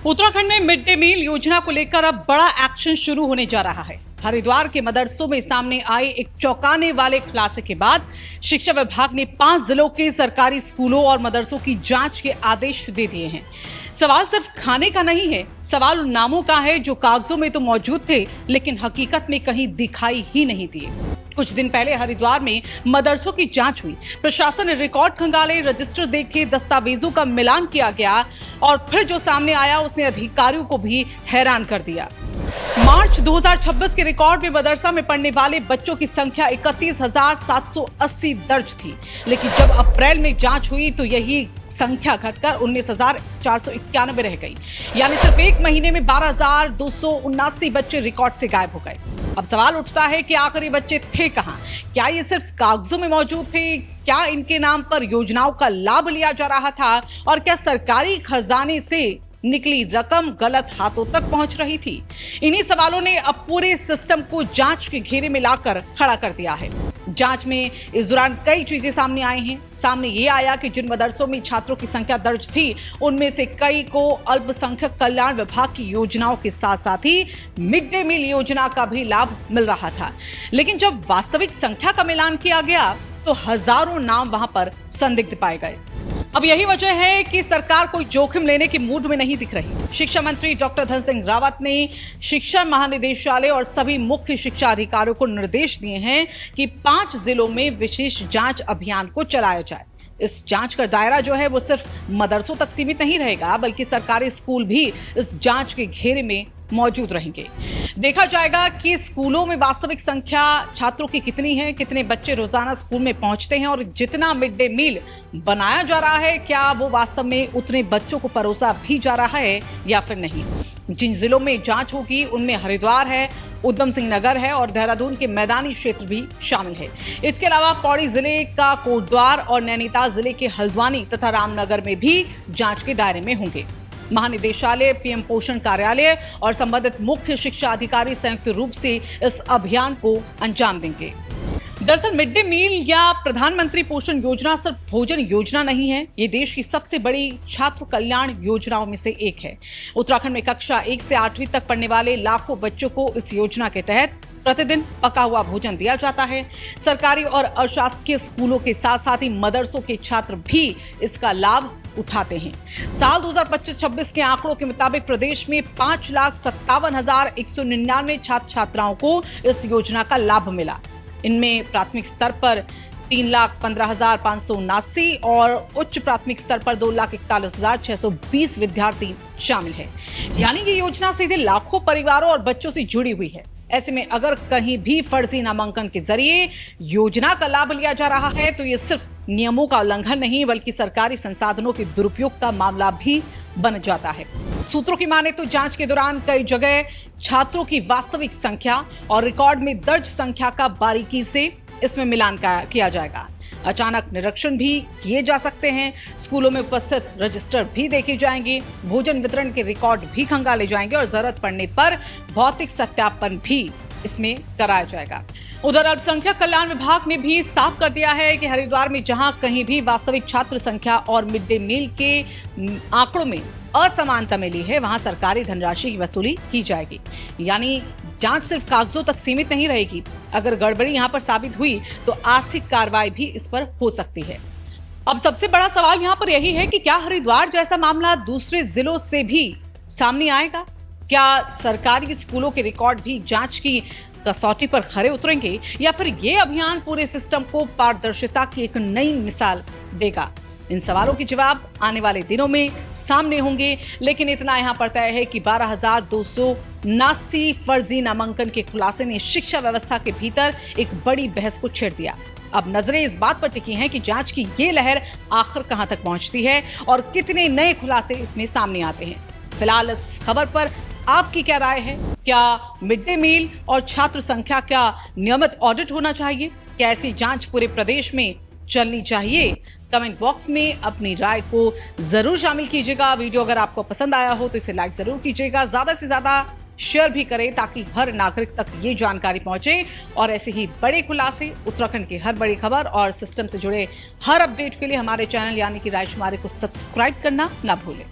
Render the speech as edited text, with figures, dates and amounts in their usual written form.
उत्तराखंड में mid day meal योजना को लेकर अब बड़ा एक्शन शुरू होने जा रहा है। हरिद्वार के मदरसों में सामने आए एक चौंकाने वाले खुलासे के बाद शिक्षा विभाग ने 5 जिलों के सरकारी स्कूलों और मदरसों की जांच के आदेश दे दिए हैं। सवाल सिर्फ खाने का नहीं है, सवाल उन नामों का है जो कागजों में तो मौजूद थे लेकिन हकीकत में कहीं दिखाई ही नहीं दिए। कुछ दिन पहले हरिद्वार में मदरसों की जांच हुई। प्रशासन ने रिकॉर्ड खंगाले, रजिस्टर देखे, दस्तावेजों का मिलान किया गया और फिर जो सामने आया उसने अधिकारियों को भी हैरान कर दिया। मार्च 2026 के रिकॉर्ड में मदरसा में पढ़ने वाले बच्चों की संख्या 31,780 दर्ज थी, लेकिन जब अप्रैल में जांच हुई तो यही संख्या घटकर 19,491 रह गई। यानी सिर्फ एक महीने में 12,279 बच्चे रिकॉर्ड से गायब हो गए। अब सवाल उठता है कि आखिर ये बच्चे थे कहां? क्या ये सिर्फ कागजों में मौजूद थे? क्या इनके नाम पर योजनाओं का लाभ लिया जा रहा था? और क्या सरकारी खजाने से निकली रकम गलत हाथों तक पहुंच रही थी? इन्हीं सवालों ने अब पूरे सिस्टम को जांच के घेरे में लाकर खड़ा कर दिया है। जांच में इस दौरान कई चीजें सामने आई हैं। सामने ये आया कि जिन मदरसों में छात्रों की संख्या दर्ज थी उनमें से कई को अल्पसंख्यक कल्याण विभाग की योजनाओं के साथ साथ ही मिड डे मील योजना का भी लाभ मिल रहा था। लेकिन जब वास्तविक संख्या का मिलान किया गया तो हजारों नाम वहां पर संदिग्ध पाए गए। अब यही वजह है कि सरकार कोई जोखिम लेने के मूड में नहीं दिख रही। शिक्षा मंत्री डॉक्टर धन सिंह रावत ने शिक्षा महानिदेशालय और सभी मुख्य शिक्षा अधिकारियों को निर्देश दिए हैं कि 5 जिलों में विशेष जांच अभियान को चलाया जाए। इस जांच का दायरा जो है वो सिर्फ मदरसों तक सीमित नहीं रहेगा, बल्कि सरकारी स्कूल भी इस जांच के घेरे में मौजूद रहेंगे। देखा जाएगा कि स्कूलों में वास्तविक संख्या छात्रों की कितनी है, कितने बच्चे रोजाना स्कूल में पहुंचते हैं और जितना मिड डे मील बनाया जा रहा है क्या वो वास्तव में उतने बच्चों को परोसा भी जा रहा है या फिर नहीं। जिन जिलों में जांच होगी उनमें हरिद्वार है, उधम सिंह नगर है और देहरादून के मैदानी क्षेत्र भी शामिल है। इसके अलावा पौड़ी जिले का कोटद्वार और नैनीताल जिले के हल्द्वानी तथा रामनगर में भी जांच के दायरे में होंगे। महानिदेशालय, पीएम पोषण कार्यालय और संबंधित मुख्य शिक्षा अधिकारी संयुक्त रूप से इस अभियान को अंजाम देंगे। दरअसल मिड डे मील या प्रधानमंत्री पोषण योजना सिर्फ भोजन योजना नहीं है, ये देश की सबसे बड़ी छात्र कल्याण योजनाओं में से एक है। उत्तराखंड में कक्षा 1 से 8वीं तक पढ़ने वाले लाखों बच्चों को इस योजना के तहत प्रतिदिन पका हुआ भोजन दिया जाता है। सरकारी और अशासकीय स्कूलों के साथ साथ ही मदरसों के छात्र भी इसका लाभ उठाते हैं। साल 2025-26 के आंकड़ों के मुताबिक प्रदेश में 5,57,199 छात्र छात्राओं को इस योजना का लाभ मिला। इनमें प्राथमिक स्तर पर 3,15,579 और उच्च प्राथमिक स्तर पर 2,41,620 विद्यार्थी शामिल हैं। यानी ये योजना सीधे लाखों परिवारों और बच्चों से जुड़ी हुई है। ऐसे में अगर कहीं भी फर्जी नामांकन के जरिए योजना का लाभ लिया जा रहा है तो ये सिर्फ नियमों का उल्लंघन नहीं बल्कि सरकारी संसाधनों के दुरुपयोग का मामला भी बन जाता है। सूत्रों की माने तो जांच के दौरान कई जगह छात्रों की वास्तविक संख्या और रिकॉर्ड में दर्ज संख्या का बारीकी से इसमें मिलान किया जाएगा। अचानक निरीक्षण भी किए जा सकते हैं, स्कूलों में उपस्थित रजिस्टर भी देखे जाएंगे, भोजन वितरण के रिकॉर्ड भी खंगाले जाएंगे और जरूरत पड़ने पर भौतिक सत्यापन भी इसमें कराया जाएगा। उधर अल्पसंख्यक कल्याण विभाग ने भी साफ कर दिया है कि हरिद्वार में जहां कहीं भी वास्तविक छात्र संख्या और मिड डे मील के आंकड़ों में असमानता मिली है वहां सरकारी धनराशि की वसूली की जाएगी। यानी जांच सिर्फ कागजों तक सीमित नहीं रहेगी, अगर गड़बड़ी यहां पर साबित हुई तो आर्थिक कार्रवाई भी इस पर हो सकती है। अब सबसे बड़ा सवाल यहां पर यही है कि क्या हरिद्वार जैसा मामला दूसरे जिलों से भी सामने आएगा? क्या सरकारी स्कूलों के रिकॉर्ड भी जांच की कसौटी पर खरे उतरेंगे या फिर ये अभियान पूरे सिस्टम को पारदर्शिता की एक नई मिसाल देगा? इन सवालों के जवाब आने वाले दिनों में सामने होंगे, लेकिन इतना यहां पर तय है कि 12,279 फर्जी नामांकन के खुलासे ने शिक्षा व्यवस्था के भीतर एक बड़ी बहस को छेड़ दिया। अब नजरें इस बात पर टिकी हैं कि जांच की ये लहर आखिर कहां तक पहुंचती है और कितने नए खुलासे इसमें सामने आते हैं। फिलहाल इस खबर पर आपकी क्या राय है? क्या मिड डे मील और छात्र संख्या का नियमित ऑडिट होना चाहिए? क्या ऐसी जांच पूरे प्रदेश में चलनी चाहिए? कमेंट बॉक्स में अपनी राय को जरूर शामिल कीजिएगा। वीडियो अगर आपको पसंद आया हो तो इसे लाइक जरूर कीजिएगा, ज्यादा से ज्यादा शेयर भी करें ताकि हर नागरिक तक ये जानकारी पहुंचे और ऐसे ही बड़े खुलासे, उत्तराखंड की हर बड़ी खबर और सिस्टम से जुड़े हर अपडेट के लिए हमारे चैनल यानी कि राजकुमारी को सब्सक्राइब करना ना भूलें।